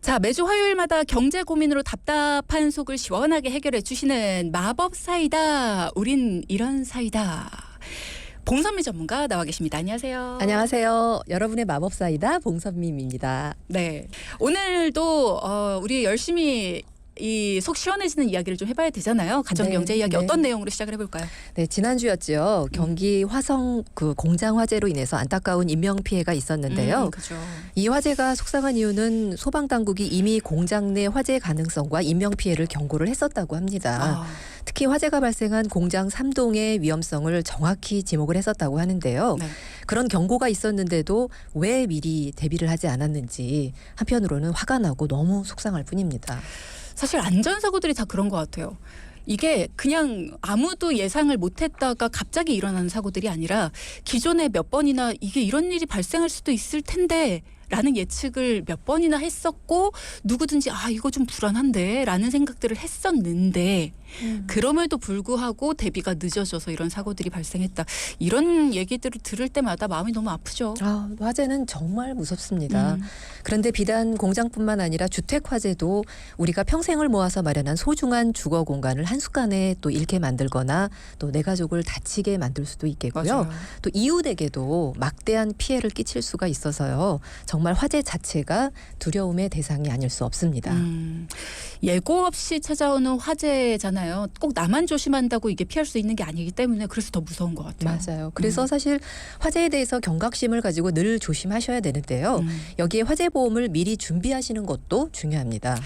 자, 매주 화요일마다 경제 고민으로 답답한 속을 시원하게 해결해 주시는 마법 사이다. 우린 이런 사이다. 봉선미 전문가 나와 계십니다. 안녕하세요. 안녕하세요. 여러분의 마법사이다 봉선미입니다. 네, 오늘도 우리 열심히 이 속 시원해지는 이야기를 좀 해봐야 되잖아요. 가정경제 이야기 어떤 내용으로 시작을 해볼까요? 네, 지난주였죠. 경기 화성 그 공장 화재로 인해서 안타까운 인명 피해가 있었는데요. 그렇죠. 이 화재가 속상한 이유는 소방당국이 이미 공장 내 화재 가능성과 인명 피해를 경고를 했었다고 합니다. 특히 화재가 발생한 공장 3동의 위험성을 정확히 지목을 했었다고 하는데요. 네. 그런 경고가 있었는데도 왜 미리 대비를 하지 않았는지 한편으로는 화가 나고 너무 속상할 뿐입니다. 사실 안전사고들이 다 그런 것 같아요. 이게 그냥 아무도 예상을 못했다가 갑자기 일어나는 사고들이 아니라 기존에 몇 번이나 이게 이런 일이 발생할 수도 있을 텐데 라는 예측을 몇 번이나 했었고 누구든지 이거 좀 불안한데 라는 생각들을 했었는데 그럼에도 불구하고 대비가 늦어져서 이런 사고들이 발생했다. 이런 얘기들을 들을 때마다 마음이 너무 아프죠. 화재는 정말 무섭습니다. 그런데 비단 공장뿐만 아니라 주택 화재도 우리가 평생을 모아서 마련한 소중한 주거 공간을 한순간에 또 잃게 만들거나 또 내 가족을 다치게 만들 수도 있겠고요. 맞아요. 또 이웃에게도 막대한 피해를 끼칠 수가 있어서요. 정말 화재 자체가 두려움의 대상이 아닐 수 없습니다. 예고 없이 찾아오는 화재잖아요. 꼭 나만 조심한다고 이게 피할 수 있는 게 아니기 때문에 그래서 더 무서운 것 같아요. 맞아요. 그래서 사실 화재에 대해서 경각심을 가지고 늘 조심하셔야 되는데요. 여기에 화재 보험을 미리 준비하시는 것도 중요합니다.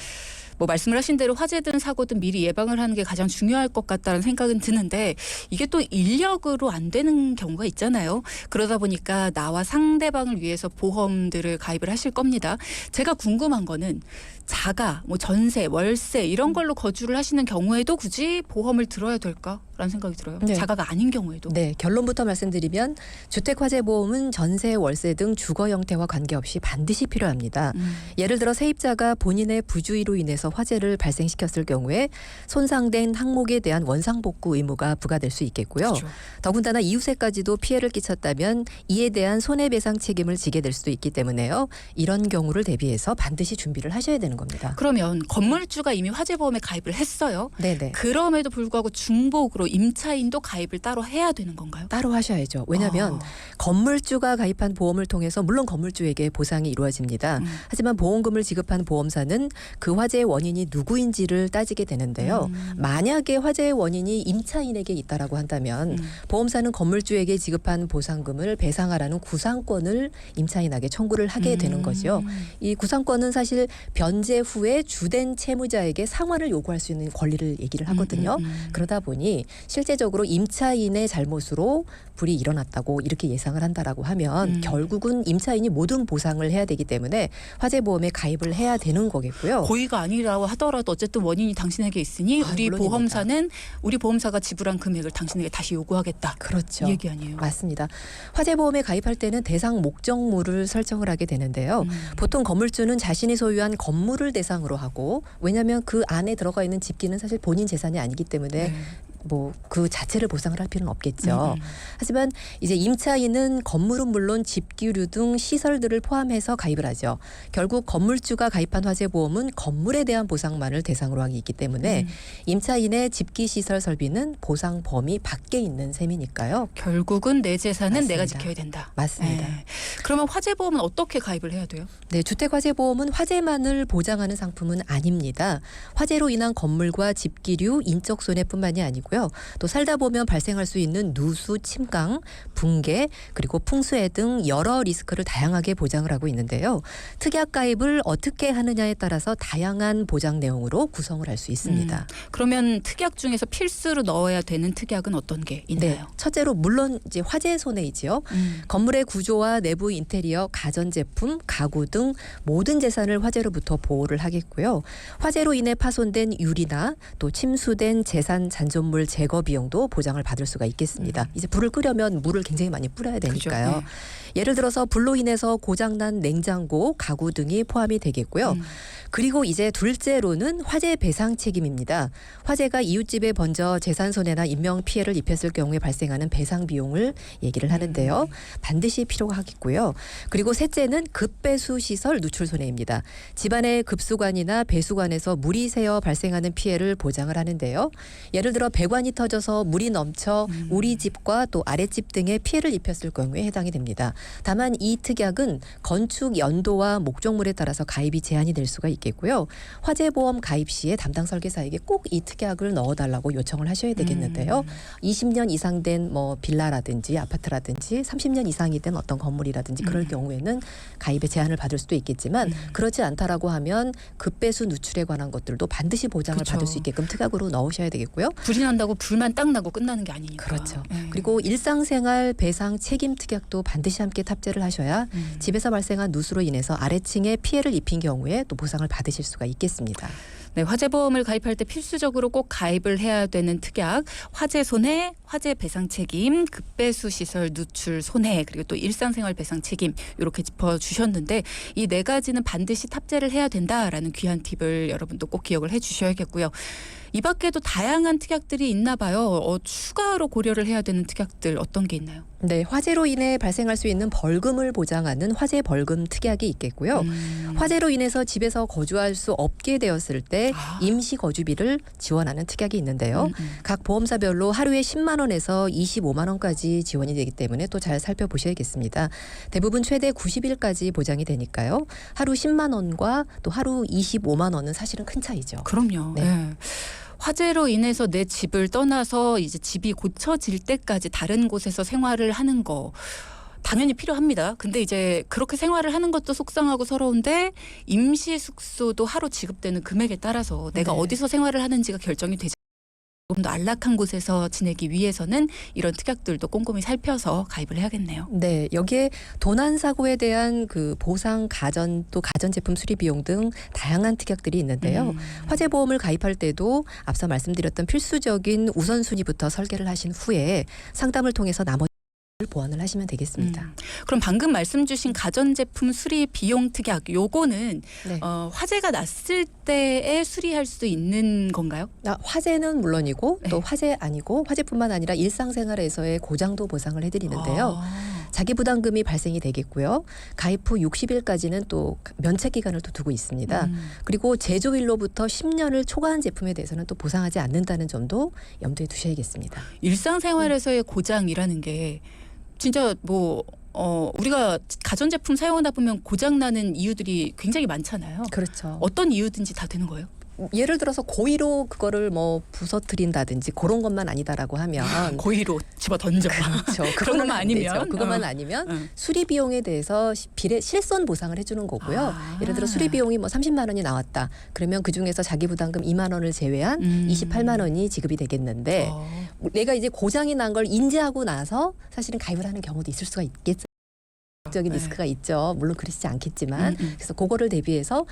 뭐 말씀을 하신 대로 화재든 사고든 미리 예방을 하는 게 가장 중요할 것 같다는 생각은 드는데 이게 또 인력으로 안 되는 경우가 있잖아요. 그러다 보니까 나와 상대방을 위해서 보험들을 가입을 하실 겁니다. 제가 궁금한 거는 자가, 뭐 전세, 월세 이런 걸로 거주를 하시는 경우에도 굳이 보험을 들어야 될까라는 생각이 들어요. 네. 자가가 아닌 경우에도. 네, 결론부터 말씀드리면 주택화재보험은 전세, 월세 등 주거 형태와 관계없이 반드시 필요합니다. 예를 들어 세입자가 본인의 부주의로 인해서 화재를 발생시켰을 경우에 손상된 항목에 대한 원상복구 의무가 부과될 수 있겠고요. 그렇죠. 더군다나 이웃에까지도 피해를 끼쳤다면 이에 대한 손해배상 책임을 지게 될 수도 있기 때문에요. 이런 경우를 대비해서 반드시 준비를 하셔야 되는 겁니다. 그러면 건물주가 이미 화재보험에 가입을 했어요. 네네. 그럼에도 불구하고 중복으로 임차인도 가입을 따로 해야 되는 건가요? 따로 하셔야죠. 왜냐하면 건물주가 가입한 보험을 통해서 물론 건물주에게 보상이 이루어집니다. 하지만 보험금을 지급한 보험사는 그 화재의 원인이 누구인지를 따지게 되는데요. 만약에 화재의 원인이 임차인에게 있다라고 한다면 보험사는 건물주에게 지급한 보상금을 배상하라는 구상권을 임차인에게 청구를 하게 되는 거죠. 이 구상권은 사실 변제 후에 주된 채무자에게 상환을 요구할 수 있는 권리를 얘기를 하거든요. 그러다 보니 실제적으로 임차인의 잘못으로 불이 일어났다고 이렇게 예상을 한다라고 하면 결국은 임차인이 모든 보상을 해야 되기 때문에 화재보험에 가입을 해야 되는 거겠고요. 고의가 아니라고 하더라도 어쨌든 원인이 당신에게 있으니 우리 물론입니다. 보험사는 우리 보험사가 지불한 금액을 당신에게 다시 요구하겠다. 그렇죠. 이 얘기 아니에요? 맞습니다. 화재보험에 가입할 때는 대상 목적물을 설정을 하게 되는데요. 보통 건물주는 자신이 소유한 건물을 대상으로 하고 왜냐하면 그 안에 들어가 있는 집기는 사실 본인 재산이 아니기 때문에 뭐 그 자체를 보상을 할 필요는 없겠죠. 하지만 이제 임차인은 건물은 물론 집기류 등 시설들을 포함해서 가입을 하죠. 결국 건물주가 가입한 화재보험은 건물에 대한 보상만을 대상으로 하기 있기 때문에 임차인의 집기 시설 설비는 보상 범위 밖에 있는 셈이니까요. 결국은 내 재산은 맞습니다. 내가 지켜야 된다. 맞습니다. 그러면 화재보험은 어떻게 가입을 해야 돼요? 네, 주택화재보험은 화재만을 보장하는 상품은 아닙니다. 화재로 인한 건물과 집기류, 인적 손해뿐만이 아니고요. 또 살다 보면 발생할 수 있는 누수, 침강, 붕괴, 그리고 풍수해 등 여러 리스크를 다양하게 보장을 하고 있는데요. 특약 가입을 어떻게 하느냐에 따라서 다양한 보장 내용으로 구성을 할 수 있습니다. 그러면 특약 중에서 필수로 넣어야 되는 특약은 어떤 게 있나요? 네, 첫째로 물론 이제 화재 손해이지요. 건물의 구조와 내부 인테리어, 가전제품, 가구 등 모든 재산을 화재로부터 보호를 하겠고요. 화재로 인해 파손된 유리나 또 침수된 재산 잔존물 제거 비용도 보장을 받을 수가 있겠습니다. 이제 불을 끄려면 물을 굉장히 많이 뿌려야 되니까요. 그렇죠. 예를 들어서 불로 인해서 고장난 냉장고, 가구 등이 포함이 되겠고요. 그리고 이제 둘째로는 화재 배상 책임입니다. 화재가 이웃집에 번져 재산 손해나 인명 피해를 입혔을 경우에 발생하는 배상 비용을 얘기를 하는데요. 반드시 필요하겠고요. 그리고 셋째는 급배수 시설 누출 손해입니다. 집안의 급수관이나 배수관에서 물이 새어 발생하는 피해를 보장을 하는데요. 예를 들어 배관이 터져서 물이 넘쳐 우리 집과 또 아랫집 등에 피해를 입혔을 경우에 해당이 됩니다. 다만 이 특약은 건축 연도와 목적물에 따라서 가입이 제한이 될 수가 있겠고요. 화재보험 가입 시에 담당 설계사에게 꼭 이 특약을 넣어달라고 요청을 하셔야 되겠는데요. 20년 이상 된 뭐 빌라라든지 아파트라든지 30년 이상이 된 어떤 건물이라든지 그럴 경우에는 가입에 제한을 받을 수도 있겠지만 그렇지 않다라고 하면 급배수 누출에 관한 것들도 반드시 보장을 그쵸. 받을 수 있게끔 특약으로 넣으셔야 되겠고요. 불이 난다고 불만 딱 나고 끝나는 게 아니니까. 그렇죠. 네. 그리고 일상생활 배상 책임 특약도 반드시 함께 탑재를 하셔야 집에서 발생한 누수로 인해서 아래층에 피해를 입힌 경우에 또 보상을 받으실 수가 있겠습니다. 네, 화재보험을 가입할 때 필수적으로 꼭 가입을 해야 되는 특약, 화재 손해, 화재 배상 책임, 급배수 시설 누출 손해, 그리고 또 일상생활 배상 책임 이렇게 짚어주셨는데 이 네 가지는 반드시 탑재를 해야 된다라는 귀한 팁을 여러분도 꼭 기억을 해주셔야겠고요. 이 밖에도 다양한 특약들이 있나 봐요. 추가로 고려를 해야 되는 특약들 어떤 게 있나요? 네, 화재로 인해 발생할 수 있는 벌금을 보장하는 화재 벌금 특약이 있겠고요. 화재로 인해서 집에서 거주할 수 없게 되었을 때 임시 거주비를 지원하는 특약이 있는데요. 각 보험사별로 하루에 10만 원에서 25만 원까지 지원이 되기 때문에 또 잘 살펴보셔야겠습니다. 대부분 최대 90일까지 보장이 되니까요. 하루 10만 원과 또 하루 25만 원은 사실은 큰 차이죠. 그럼요. 네. 네. 화재로 인해서 내 집을 떠나서 이제 집이 고쳐질 때까지 다른 곳에서 생활을 하는 거 당연히 필요합니다. 근데 이제 그렇게 생활을 하는 것도 속상하고 서러운데 임시 숙소도 하루 지급되는 금액에 따라서 내가 네. 어디서 생활을 하는지가 결정이 되지. 조금 더 안락한 곳에서 지내기 위해서는 이런 특약들도 꼼꼼히 살펴서 가입을 해야겠네요. 네, 여기에 도난 사고에 대한 그 보상 가전 또 가전제품 수리 비용 등 다양한 특약들이 있는데요. 화재 보험을 가입할 때도 앞서 말씀드렸던 필수적인 우선순위부터 설계를 하신 후에 상담을 통해서 나머지 보완을 하시면 되겠습니다. 그럼 방금 말씀 주신 가전제품 수리 비용 특약 요거는 네. 화재가 났을 때에 수리할 수 있는 건가요? 화재는 물론이고 또 네. 화재 아니고 화재뿐만 아니라 일상생활에서의 고장도 보상을 해드리는데요. 자기 부담금이 발생이 되겠고요. 가입 후 60일까지는 또 면책 기간을 또 두고 있습니다. 그리고 제조일로부터 10년을 초과한 제품에 대해서는 또 보상하지 않는다는 점도 염두에 두셔야겠습니다. 일상생활에서의 고장이라는 게 진짜 뭐 우리가 가전제품 사용하다 보면 고장 나는 이유들이 굉장히 많잖아요. 그렇죠. 어떤 이유든지 다 되는 거예요? 예를 들어서 고의로 그거를 뭐 부서뜨린다든지 그런 것만 아니다라고 하면 고의로 집어 던져. 그렇죠. 그런 것만 아니면 그것만 아니면 수리 비용에 대해서 실손 보상을 해주는 거고요. 예를 들어 수리 비용이 뭐 30만 원이 나왔다. 그러면 그 중에서 자기 부담금 2만 원을 제외한 28만 원이 지급이 되겠는데 내가 이제 고장이 난 걸 인지하고 나서 사실은 가입을 하는 경우도 있을 수가 있겠죠. 적인 리스크가 있죠. 물론 그렇지 않겠지만 그래서 그거를 대비해서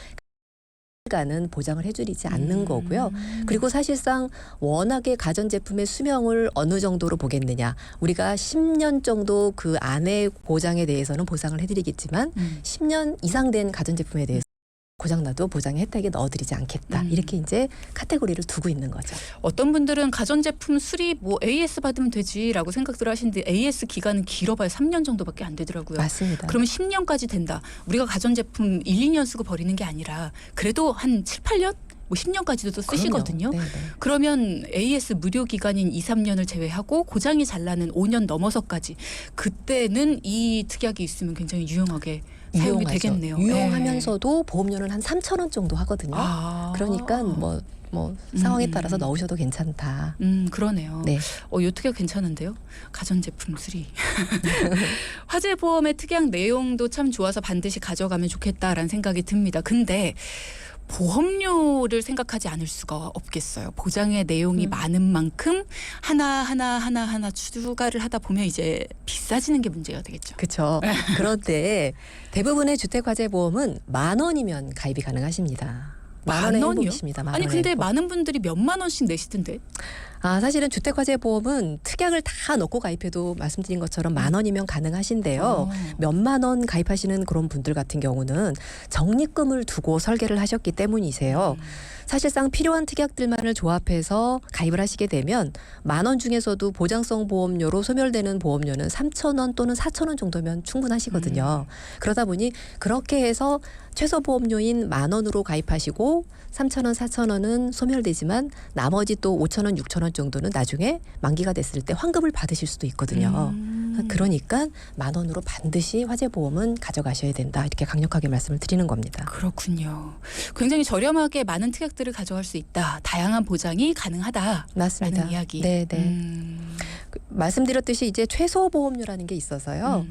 가는 보장을 해주지 않는 거고요. 그리고 사실상 워낙에 가전제품의 수명을 어느 정도로 보겠느냐. 우리가 10년 정도 그 안에 고장에 대해서는 보상을 해드리겠지만 10년 이상 된 가전제품에 대해서 고장나도 보장의 혜택에 넣어드리지 않겠다. 이렇게 이제 카테고리를 두고 있는 거죠. 어떤 분들은 가전제품 수리 뭐 AS 받으면 되지라고 생각들 하시는데 AS 기간은 길어봐야 3년 정도밖에 안 되더라고요. 맞습니다. 그러면 10년까지 된다. 우리가 가전제품 1, 2년 쓰고 버리는 게 아니라 그래도 한 7, 8년? 뭐 10년까지도 쓰시거든요. 네네. 그러면 AS 무료 기간인 2, 3년을 제외하고 고장이 잘 나는 5년 넘어서까지 그때는 이 특약이 있으면 굉장히 유용하게 사용이 유용하죠. 되겠네요. 유용하면서도 보험료는 한 3,000원 정도 하거든요. 그러니까 뭐 상황에 따라서 넣으셔도 괜찮다. 그러네요. 네. 이 특약 괜찮은데요. 가전제품 수리. 화재보험의 특약 내용도 참 좋아서 반드시 가져가면 좋겠다라는 생각이 듭니다. 근데 보험료를 생각하지 않을 수가 없겠어요. 보장의 내용이 많은 만큼 하나 추가를 하다 보면 이제 비싸지는 게 문제가 되겠죠. 그렇죠. 그런데 대부분의 주택화재보험은 10,000원이면 가입이 가능하십니다. 만 원의 만 원이요? 행복이십니다. 만 아니 원의 근데 행복. 많은 분들이 몇만 원씩 내시던데. 사실은 주택화재보험은 특약을 다 넣고 가입해도 말씀드린 것처럼 만 원이면 가능하신데요. 어. 몇만 원 가입하시는 그런 분들 같은 경우는 적립금을 두고 설계를 하셨기 때문이세요. 사실상 필요한 특약들만을 조합해서 가입을 하시게 되면 만 원 중에서도 보장성 보험료로 소멸되는 보험료는 3,000원 또는 4,000원 정도면 충분하시거든요. 그러다 보니 그렇게 해서 최소 보험료인 만 원으로 가입하시고 3,000원, 4,000원은 소멸되지만 나머지 또 5,000원, 6,000원 정도는 나중에 만기가 됐을 때 환급을 받으실 수도 있거든요. 그러니까 만 원으로 반드시 화재보험은 가져가셔야 된다. 이렇게 강력하게 말씀을 드리는 겁니다. 그렇군요. 굉장히 저렴하게 많은 특약들을 가져갈 수 있다. 다양한 보장이 가능하다라는 맞습니다. 이야기. 네, 네. 말씀드렸듯이 이제 최소 보험료라는 게 있어서요.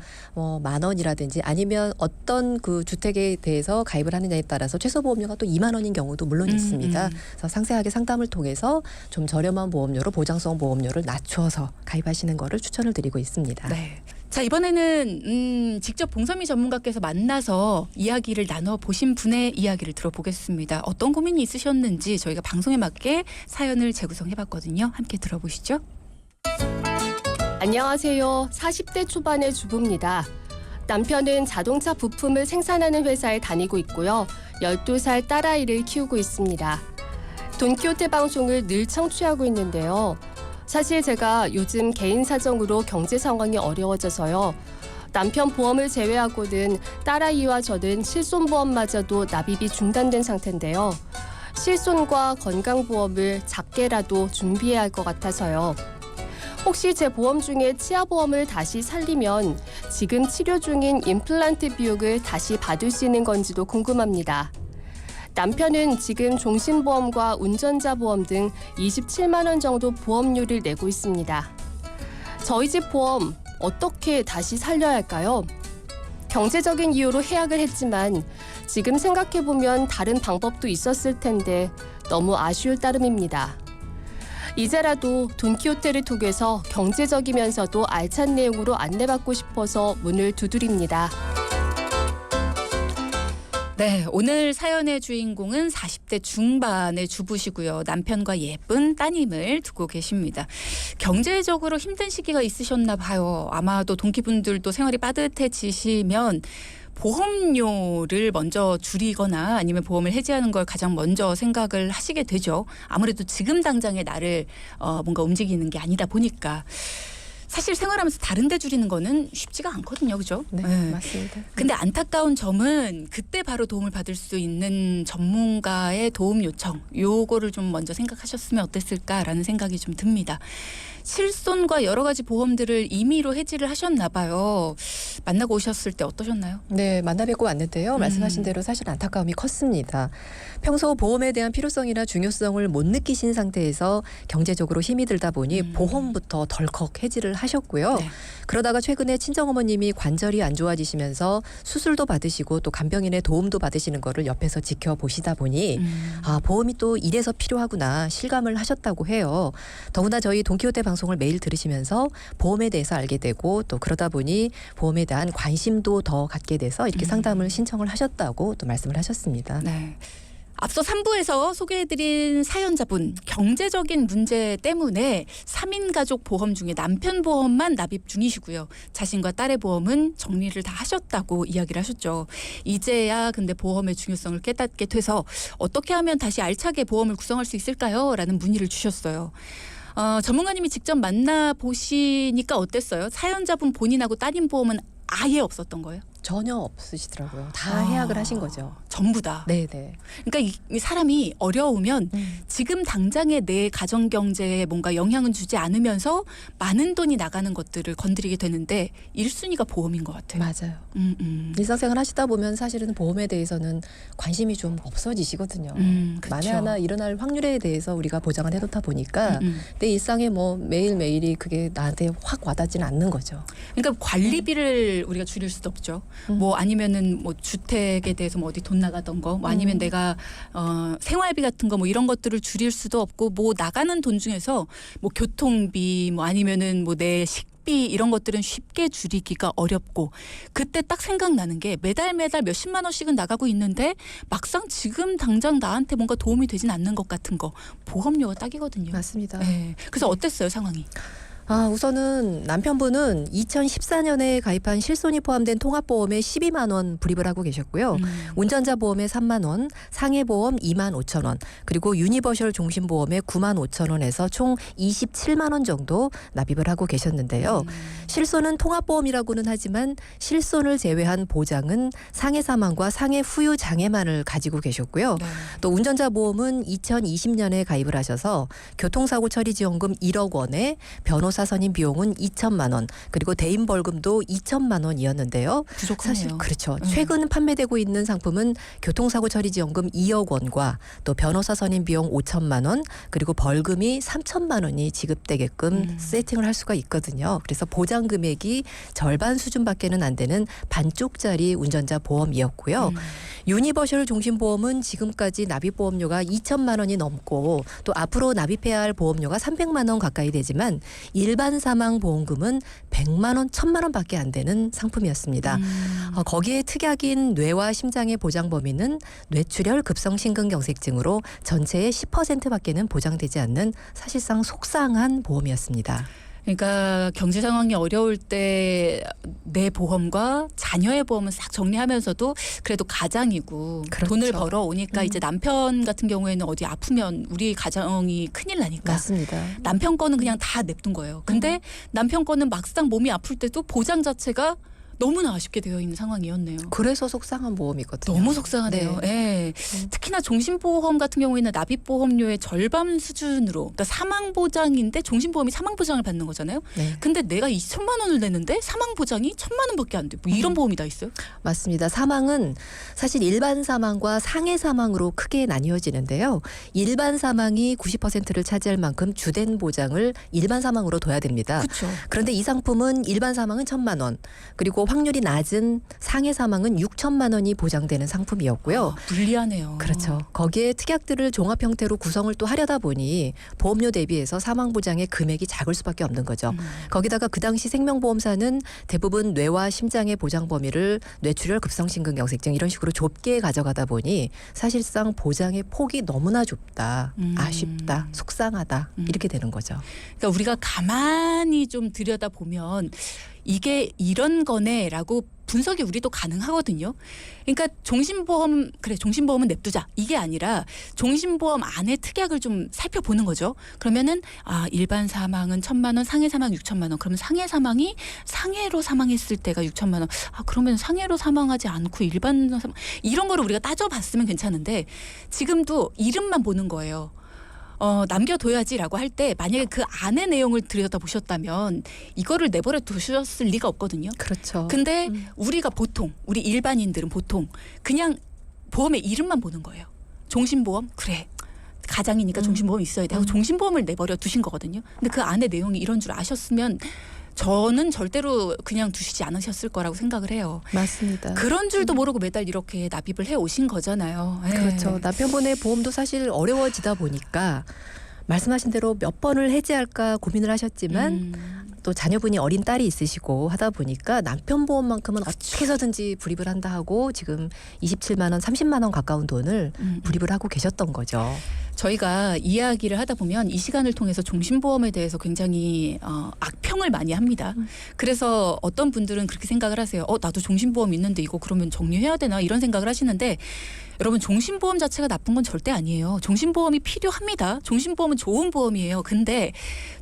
만 원이라든지 아니면 어떤 그 주택에 대해서 가입을 하느냐에 따라서 최소 보험료가 또 2만 원인 경우도 물론 있습니다. 그래서 상세하게 상담을 통해서 좀 저렴한 보험료로 보장성 보험료를 낮춰서 가입하시는 거를 추천을 드리고 있습니다. 네. 자, 이번에는 직접 봉선미 전문가께서 만나서 이야기를 나눠 보신 분의 이야기를 들어보겠습니다. 어떤 고민이 있으셨는지 저희가 방송에 맞게 사연을 재구성해 봤거든요. 함께 들어보시죠. 안녕하세요. 40대 초반의 주부입니다. 남편은 자동차 부품을 생산하는 회사에 다니고 있고요. 12살 딸아이를 키우고 있습니다. 돈키호테 방송을 늘 청취하고 있는데요. 사실 제가 요즘 개인 사정으로 경제 상황이 어려워져서요. 남편 보험을 제외하고는 딸아이와 저는 실손보험마저도 납입이 중단된 상태인데요. 실손과 건강보험을 작게라도 준비해야 할 것 같아서요. 혹시 제 보험 중에 치아보험을 다시 살리면 지금 치료 중인 임플란트 비용을 다시 받을 수 있는 건지도 궁금합니다. 남편은 지금 종신보험과 운전자 보험 등 27만 원 정도 보험료를 내고 있습니다. 저희 집 보험 어떻게 다시 살려야 할까요? 경제적인 이유로 해약을 했지만 지금 생각해보면 다른 방법도 있었을 텐데 너무 아쉬울 따름입니다. 이제라도 돈키호테를 통해서 경제적이면서도 알찬 내용으로 안내받고 싶어서 문을 두드립니다. 네, 오늘 사연의 주인공은 40대 중반의 주부시고요. 남편과 예쁜 따님을 두고 계십니다. 경제적으로 힘든 시기가 있으셨나 봐요. 아마도 동기분들도 생활이 빠듯해지시면 보험료를 먼저 줄이거나 아니면 보험을 해지하는 걸 가장 먼저 생각을 하시게 되죠. 아무래도 지금 당장의 나를 뭔가 움직이는 게 아니다 보니까. 사실 생활하면서 다른 데 줄이는 거는 쉽지가 않거든요. 그죠? 네, 맞습니다. 근데 안타까운 점은 그때 바로 도움을 받을 수 있는 전문가의 도움 요청, 요거를 좀 먼저 생각하셨으면 어땠을까라는 생각이 좀 듭니다. 실손과 여러 가지 보험들을 임의로 해지를 하셨나 봐요. 만나고 오셨을 때 어떠셨나요? 네, 만나 뵙고 왔는데요. 말씀하신 대로 사실 안타까움이 컸습니다. 평소 보험에 대한 필요성이나 중요성을 못 느끼신 상태에서 경제적으로 힘이 들다 보니 보험부터 덜컥 해지를 하셨고요. 네. 그러다가 최근에 친정어머님이 관절이 안 좋아지시면서 수술도 받으시고 또 간병인의 도움도 받으시는 거를 옆에서 지켜보시다 보니 보험이 또 이래서 필요하구나 실감을 하셨다고 해요. 더구나 저희 돈키호테 방송을 매일 들으시면서 보험에 대해서 알게 되고 또 그러다 보니 보험에 대한 관심도 더 갖게 돼서 이렇게 상담을 신청을 하셨다고 또 말씀을 하셨습니다. 네. 앞서 3부에서 소개해드린 사연자분 경제적인 문제 때문에 3인 가족 보험 중에 남편 보험만 납입 중이시고요. 자신과 딸의 보험은 정리를 다 하셨다고 이야기를 하셨죠. 이제야 근데 보험의 중요성을 깨닫게 돼서 어떻게 하면 다시 알차게 보험을 구성할 수 있을까요? 라는 문의를 주셨어요. 전문가님이 직접 만나보시니까 어땠어요? 사연자분 본인하고 따님 보험은 아예 없었던 거예요? 전혀 없으시더라고요. 다 해약을 하신 거죠. 전부 다. 네네. 그러니까 이 사람이 어려우면 지금 당장의 내 가정 경제에 뭔가 영향은 주지 않으면서 많은 돈이 나가는 것들을 건드리게 되는데 1순위가 보험인 것 같아요. 맞아요. 그렇죠. 일상생활 하시다 보면 사실은 보험에 대해서는 관심이 좀 없어지시거든요. 그렇죠. 만에 하나 일어날 확률에 대해서 우리가 보장을 해놓다 보니까 내 일상에 뭐 매일매일이 그게 나한테 확 와닿지는 않는 거죠. 그러니까 관리비를 우리가 줄일 수도 없죠. 뭐 아니면은 뭐 주택에 대해서 뭐 어디 돈 나가던 거, 뭐 아니면 내가 생활비 같은 거 뭐 이런 것들을 줄일 수도 없고 뭐 나가는 돈 중에서 뭐 교통비 뭐 아니면은 뭐 내 식비 식비 이런 것들은 쉽게 줄이기가 어렵고 그때 딱 생각나는 게 매달 몇십만 원씩은 나가고 있는데 막상 지금 당장 나한테 뭔가 도움이 되진 않는 것 같은 거 보험료가 딱이거든요. 맞습니다. 네. 그래서 어땠어요 상황이? 우선은 남편분은 2014년에 가입한 실손이 포함된 통합보험에 12만 원 불입을 하고 계셨고요. 운전자 보험에 3만 원, 상해보험 2만 5천 원, 그리고 유니버셜 종신보험에 9만 5천 원에서 총 27만 원 정도 납입을 하고 계셨는데요. 실손은 통합보험이라고는 하지만 실손을 제외한 보장은 상해 사망과 상해 후유 장애만을 가지고 계셨고요. 네. 또 운전자 보험은 2020년에 가입을 하셔서 교통사고 처리 지원금 1억 원에 변호사 선임 비용은 2천만 원, 그리고 대인 벌금도 2천만 원이었는데요. 부족하네요. 사실 그렇죠. 최근 판매되고 있는 상품은 교통사고 처리 지원금 2억 원과 또 변호사 선임 비용 5천만 원, 그리고 벌금이 3천만 원이 지급되게끔 세팅을 할 수가 있거든요. 그래서 보장 금액이 절반 수준밖에는 안 되는 반쪽짜리 운전자 보험이었고요. 유니버셜 종신보험은 지금까지 납입보험료가 2천만 원이 넘고 또 앞으로 납입해야 할 보험료가 300만 원 가까이 되지만 일반 사망 보험금은 100만 원, 1000만 원밖에 안 되는 상품이었습니다. 거기에 특약인 뇌와 심장의 보장 범위는 뇌출혈 급성심근경색증으로 전체의 10%밖에는 보장되지 않는 사실상 속상한 보험이었습니다. 그러니까 경제 상황이 어려울 때 내 보험과 자녀의 보험은 싹 정리하면서도 그래도 가장이고 그렇죠. 돈을 벌어 오니까 이제 남편 같은 경우에는 어디 아프면 우리 가정이 큰일 나니까 맞습니다. 남편 거는 그냥 다 냅둔 거예요. 근데 남편 거는 막상 몸이 아플 때도 보장 자체가 너무나 아쉽게 되어 있는 상황이었네요. 그래서 속상한 보험이거든요. 너무 속상하네요. 예. 특히나 종신보험 같은 경우에는 납입보험료의 절반 수준으로, 그러니까 사망보장인데 종신보험이 사망보장을 받는 거잖아요. 네. 근데 내가 2천만 원을 내는데 사망보장이 1,000만 원밖에 안 돼. 뭐 이런 보험이 다 있어요? 맞습니다. 사망은 사실 일반 사망과 상해 사망으로 크게 나뉘어지는데요. 일반 사망이 90%를 차지할 만큼 주된 보장을 일반 사망으로 둬야 됩니다. 그렇죠. 그런데 이 상품은 일반 사망은 1,000만 원, 그리고 확률이 낮은 상해 사망은 6천만 원이 보장되는 상품이었고요. 불리하네요. 그렇죠. 거기에 특약들을 종합 형태로 구성을 또 하려다 보니 보험료 대비해서 사망 보장의 금액이 작을 수밖에 없는 거죠. 거기다가 그 당시 생명보험사는 대부분 뇌와 심장의 보장 범위를 뇌출혈 급성심근경색증 이런 식으로 좁게 가져가다 보니 사실상 보장의 폭이 너무나 좁다, 아쉽다, 속상하다 이렇게 되는 거죠. 그러니까 우리가 가만히 좀 들여다보면 이게 이런 거네라고 분석이 우리도 가능하거든요. 그러니까 종신보험은 냅두자. 이게 아니라 종신보험 안에 특약을 좀 살펴보는 거죠. 그러면은 일반 사망은 1,000만 원, 상해 사망 6천만 원. 그러면 상해 사망이 상해로 사망했을 때가 6천만 원. 그러면 상해로 사망하지 않고 일반 사망 이런 거를 우리가 따져봤으면 괜찮은데 지금도 이름만 보는 거예요. 남겨둬야지라고 할 때 만약에 그 안의 내용을 들여다보셨다면 이거를 내버려 두셨을 리가 없거든요. 그렇죠. 근데 우리가 보통 우리 일반인들은 보통 그냥 보험의 이름만 보는 거예요. 종신보험? 그래. 가장이니까 종신보험 있어야 돼 하고 종신보험을 내버려 두신 거거든요. 근데 그 안의 내용이 이런 줄 아셨으면 저는 절대로 그냥 두시지 않으셨을 거라고 생각을 해요. 맞습니다. 그런 줄도 모르고 매달 이렇게 납입을 해 오신 거잖아요. 예. 그렇죠. 남편분의 보험도 사실 어려워지다 보니까 말씀하신 대로 몇 번을 해지할까 고민을 하셨지만 또 자녀분이 어린 딸이 있으시고 하다 보니까 남편 보험만큼은 어떻게 해서든지 불입을 한다 하고 지금 27만 원, 30만 원 가까운 돈을 불입을 하고 계셨던 거죠. 저희가 이야기를 하다 보면 이 시간을 통해서 종신보험에 대해서 굉장히 악평을 많이 합니다. 그래서 어떤 분들은 그렇게 생각을 하세요. 나도 종신보험 있는데 이거 그러면 정리해야 되나 이런 생각을 하시는데 여러분 종신보험 자체가 나쁜 건 절대 아니에요. 종신보험이 필요합니다. 종신보험은 좋은 보험이에요. 근데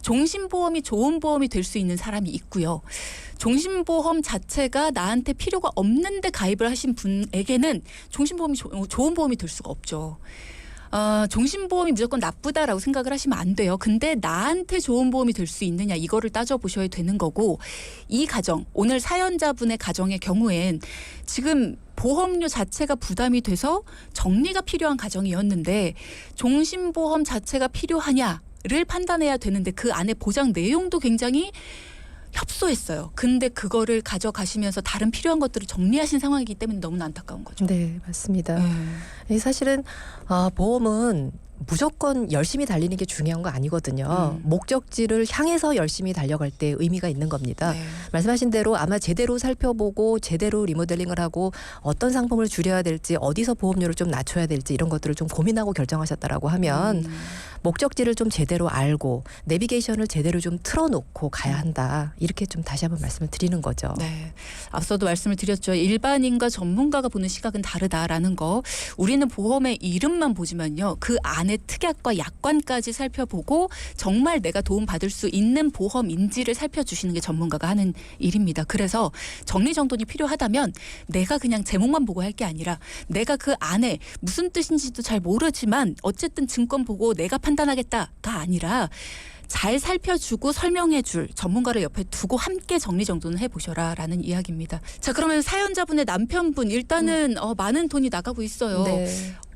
종신보험이 좋은 보험이 될 수 있는 사람이 있고요. 종신보험 자체가 나한테 필요가 없는데 가입을 하신 분에게는 종신보험이 좋은 보험이 될 수가 없죠. 종신보험이 무조건 나쁘다라고 생각을 하시면 안 돼요. 근데 나한테 좋은 보험이 될 수 있느냐 이거를 따져보셔야 되는 거고 이 가정 오늘 사연자분의 가정의 경우엔 지금 보험료 자체가 부담이 돼서 정리가 필요한 가정이었는데 종신보험 자체가 필요하냐를 판단해야 되는데 그 안에 보장 내용도 굉장히 협소했어요. 근데 그거를 가져가시면서 다른 필요한 것들을 정리하신 상황이기 때문에 너무나 안타까운 거죠. 네, 맞습니다. 사실은 보험은 무조건 열심히 달리는 게 중요한 거 아니거든요. 목적지를 향해서 열심히 달려갈 때 의미가 있는 겁니다. 네. 말씀하신 대로 아마 제대로 살펴보고 제대로 리모델링을 하고 어떤 상품을 줄여야 될지 어디서 보험료를 좀 낮춰야 될지 이런 것들을 좀 고민하고 결정하셨다라고 하면 목적지를 좀 제대로 알고 내비게이션을 제대로 좀 틀어놓고 가야 한다. 이렇게 좀 다시 한번 말씀을 드리는 거죠. 네. 앞서도 말씀을 드렸죠. 일반인과 전문가가 보는 시각은 다르다라는 거. 우리는 보험의 이름만 보지만요. 그 안에 특약과 약관까지 살펴보고 정말 내가 도움받을 수 있는 보험인지를 살펴주시는 게 전문가가 하는 일입니다. 그래서 정리정돈이 필요하다면 내가 그냥 제목만 보고 할 게 아니라 내가 그 안에 무슨 뜻인지도 잘 모르지만 어쨌든 증권 보고 내가 판단하겠다가 아니라 잘 살펴주고 설명해줄 전문가를 옆에 두고 함께 정리정돈을 해보셔라라는 이야기입니다. 자, 그러면 사연자분의 남편분 일단은 많은 돈이 나가고 있어요. 네.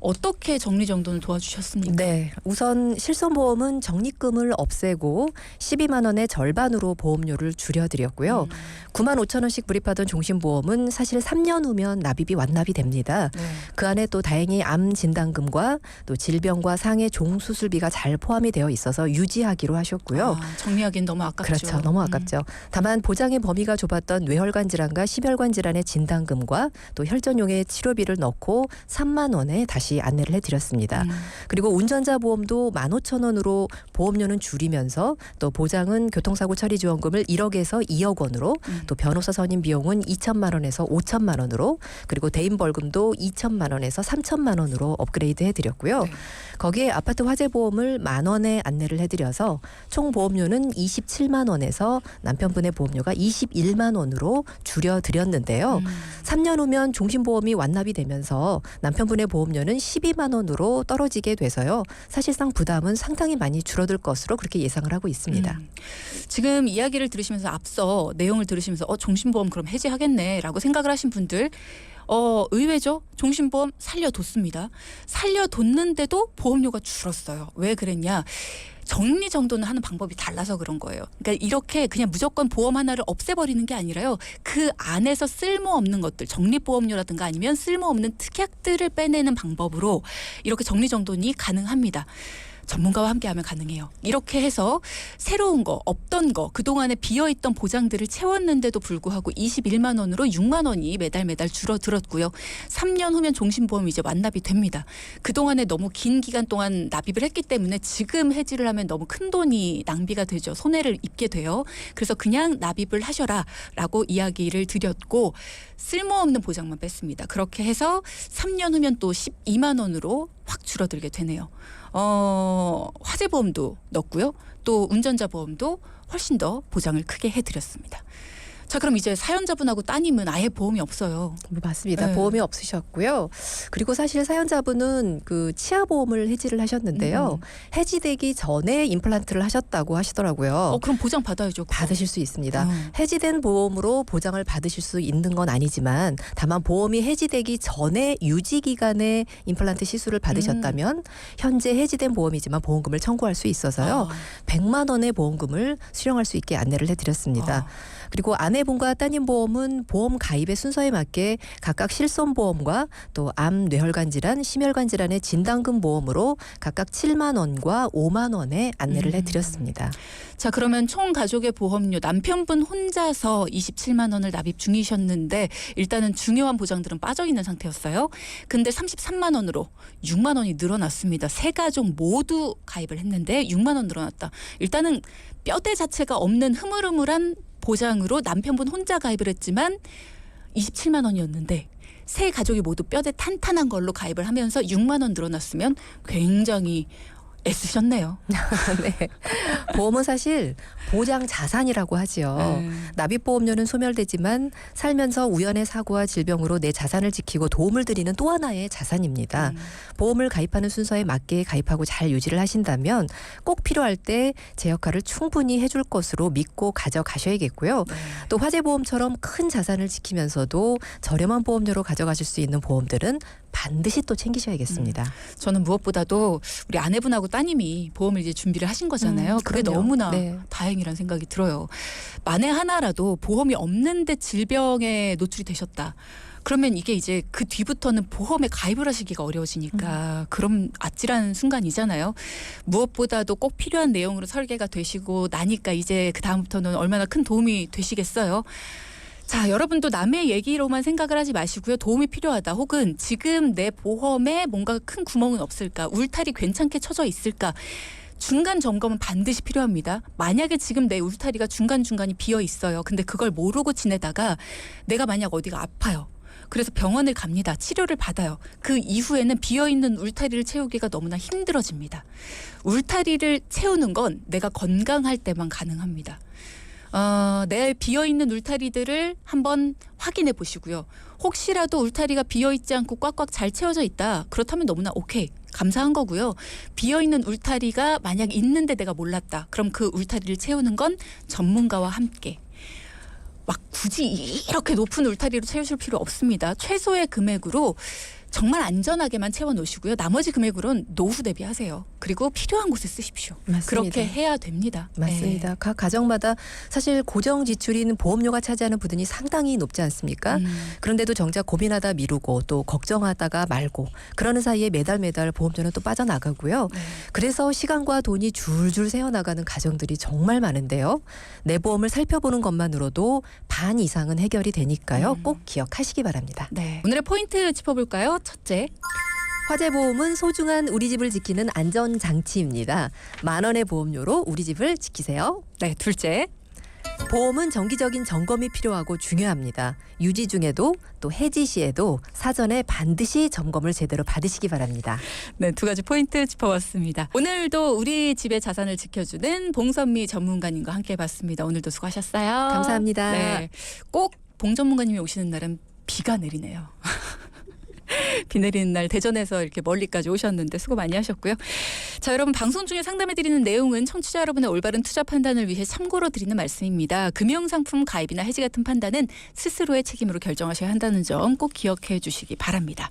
어떻게 정리정돈을 도와주셨습니까? 네. 우선 실손보험은 적립금을 없애고 12만 원의 절반으로 보험료를 줄여드렸고요. 9만 5천 원씩 불입하던 종신보험은 사실 3년 후면 납입이 완납이 됩니다. 네. 그 안에 또 다행히 암 진단금과 또 질병과 상해 종수술비가 잘 포함이 되어 있어서 유지하기로 하셨고요. 정리하기는 너무 아깝죠. 그렇죠. 너무 아깝죠. 다만 보장의 범위가 좁았던 뇌혈관 질환과 심혈관 질환의 진단금과 또 혈전용의 치료비를 넣고 3만 원에 다시 안내를 해드렸습니다. 그리고 운전자 보험도 15,000원으로 보험료는 줄이면서 또 보장은 교통사고 처리 지원금을 1억에서 2억 원으로 또 변호사 선임 비용은 2천만 원에서 5천만 원으로 그리고 대인 벌금도 2천만 원에서 3천만 원으로 업그레이드 해드렸고요. 네. 거기에 아파트 화재 보험을 10,000원에 안내를 해드려서 총 보험료는 27만 원에서 남편분의 보험료가 21만 원으로 줄여드렸는데요. 3년 후면 종신보험이 완납이 되면서 남편분의 보험료는 12만 원으로 떨어지게 돼서요. 사실상 부담은 상당히 많이 줄어들 것으로 그렇게 예상을 하고 있습니다. 지금 이야기를 들으시면서 앞서 내용을 들으시면서 종신보험 그럼 해지하겠네라고 생각을 하신 분들 의외죠. 종신보험 살려뒀습니다. 살려뒀는데도 보험료가 줄었어요. 왜 그랬냐? 정리정돈을 하는 방법이 달라서 그런 거예요. 그러니까 이렇게 그냥 무조건 보험 하나를 없애버리는 게 아니라요. 그 안에서 쓸모없는 것들, 적립보험료라든가 아니면 쓸모없는 특약들을 빼내는 방법으로 이렇게 정리정돈이 가능합니다. 전문가와 함께하면 가능해요. 이렇게 해서 새로운 거, 없던 거, 그동안에 비어있던 보장들을 채웠는데도 불구하고 21만 원으로 6만 원이 매달 줄어들었고요. 3년 후면 종신보험이 이제 완납이 됩니다. 그동안에 너무 긴 기간 동안 납입을 했기 때문에 지금 해지를 하면 너무 큰 돈이 낭비가 되죠. 손해를 입게 돼요. 그래서 그냥 납입을 하셔라라고 이야기를 드렸고 쓸모없는 보장만 뺐습니다. 그렇게 해서 3년 후면 또 12만 원으로 확 줄어들게 되네요. 화재보험도 넣었고요. 또 운전자 보험도 훨씬 더 보장을 크게 해드렸습니다. 자, 그럼 이제 사연자분하고 따님은 아예 보험이 없어요. 맞습니다. 네. 보험이 없으셨고요. 그리고 사실 사연자분은 그 치아보험을 해지를 하셨는데요. 해지되기 전에 임플란트를 하셨다고 하시더라고요. 그럼 보장 받아야죠. 그거. 받으실 수 있습니다. 해지된 보험으로 보장을 받으실 수 있는 건 아니지만 다만 보험이 해지되기 전에 유지 기간에 임플란트 시술을 받으셨다면 현재 해지된 보험이지만 보험금을 청구할 수 있어서요. 100만 원의 보험금을 수령할 수 있게 안내를 해드렸습니다. 그리고 아내분과 따님 보험은 보험 가입의 순서에 맞게 각각 실손보험과 또 암, 뇌혈관 질환, 심혈관 질환의 진단금 보험으로 각각 7만 원과 5만 원에 안내를 해드렸습니다. 자, 그러면 총 가족의 보험료 남편분 혼자서 27만 원을 납입 중이셨는데 일단은 중요한 보장들은 빠져 있는 상태였어요. 근데 33만 원으로 6만 원이 늘어났습니다. 세 가족 모두 가입을 했는데 6만 원 늘어났다. 일단은 뼈대 자체가 없는 흐물흐물한 보장으로 남편분 혼자 가입을 했지만 27만 원이었는데 세 가족이 모두 뼈대 탄탄한 걸로 가입을 하면서 6만 원 늘어났으면 굉장히 애쓰셨네요. 네. 보험은 사실 보장 자산이라고 하지요. 납입보험료는 소멸되지만 살면서 우연의 사고와 질병으로 내 자산을 지키고 도움을 드리는 또 하나의 자산입니다. 보험을 가입하는 순서에 맞게 가입하고 잘 유지를 하신다면 꼭 필요할 때 제 역할을 충분히 해줄 것으로 믿고 가져가셔야겠고요. 또 화재보험처럼 큰 자산을 지키면서도 저렴한 보험료로 가져가실 수 있는 보험들은 반드시 또 챙기셔야겠습니다. 저는 무엇보다도 우리 아내분하고 따님이 보험을 이제 준비를 하신 거잖아요. 그게 그럼요. 너무나 네. 다행이라는 생각이 들어요. 만에 하나라도 보험이 없는데 질병에 노출이 되셨다. 그러면 이게 이제 그 뒤부터는 보험에 가입을 하시기가 어려워지니까 그럼 아찔한 순간이잖아요. 무엇보다도 꼭 필요한 내용으로 설계가 되시고 나니까 이제 그 다음부터는 얼마나 큰 도움이 되시겠어요. 자, 여러분도 남의 얘기로만 생각을 하지 마시고요. 도움이 필요하다. 혹은 지금 내 보험에 뭔가 큰 구멍은 없을까? 울타리 괜찮게 쳐져 있을까? 중간 점검은 반드시 필요합니다. 만약에 지금 내 울타리가 중간중간이 비어 있어요. 근데 그걸 모르고 지내다가 내가 만약 어디가 아파요. 그래서 병원을 갑니다. 치료를 받아요. 그 이후에는 비어있는 울타리를 채우기가 너무나 힘들어집니다. 울타리를 채우는 건 내가 건강할 때만 가능합니다. 내 비어있는 울타리들을 한번 확인해 보시고요. 혹시라도 울타리가 비어있지 않고 꽉꽉 잘 채워져 있다. 그렇다면 너무나 오케이. 감사한 거고요. 비어있는 울타리가 만약 있는데 내가 몰랐다. 그럼 그 울타리를 채우는 건 전문가와 함께. 막 굳이 이렇게 높은 울타리로 채우실 필요 없습니다. 최소의 금액으로 정말 안전하게만 채워놓으시고요. 나머지 금액으로는 노후 대비하세요. 그리고 필요한 곳에 쓰십시오. 맞습니다. 그렇게 해야 됩니다. 맞습니다. 네. 각 가정마다 사실 고정 지출인 보험료가 차지하는 부분이 상당히 높지 않습니까? 그런데도 정작 고민하다 미루고 또 걱정하다가 말고 그러는 사이에 매달 보험료는 또 빠져나가고요. 네. 그래서 시간과 돈이 줄줄 새어나가는 가정들이 정말 많은데요. 내 보험을 살펴보는 것만으로도 반 이상은 해결이 되니까요. 꼭 기억하시기 바랍니다. 네. 오늘의 포인트 짚어볼까요? 첫째. 화재보험은 소중한 우리 집을 지키는 안전장치입니다. 10,000원의 보험료로 우리 집을 지키세요. 네. 둘째. 보험은 정기적인 점검이 필요하고 중요합니다. 유지 중에도 또 해지 시에도 사전에 반드시 점검을 제대로 받으시기 바랍니다. 네, 두 가지 포인트 짚어봤습니다. 오늘도 우리 집의 자산을 지켜주는 봉선미 전문가님과 함께 해봤습니다. 오늘도 수고하셨어요. 감사합니다. 네, 꼭 봉 전문가님이 오시는 날은 비가 내리네요. 비 내리는 날 대전에서 이렇게 멀리까지 오셨는데 수고 많이 하셨고요. 자, 여러분 방송 중에 상담해드리는 내용은 청취자 여러분의 올바른 투자 판단을 위해 참고로 드리는 말씀입니다. 금융상품 가입이나 해지 같은 판단은 스스로의 책임으로 결정하셔야 한다는 점 꼭 기억해 주시기 바랍니다.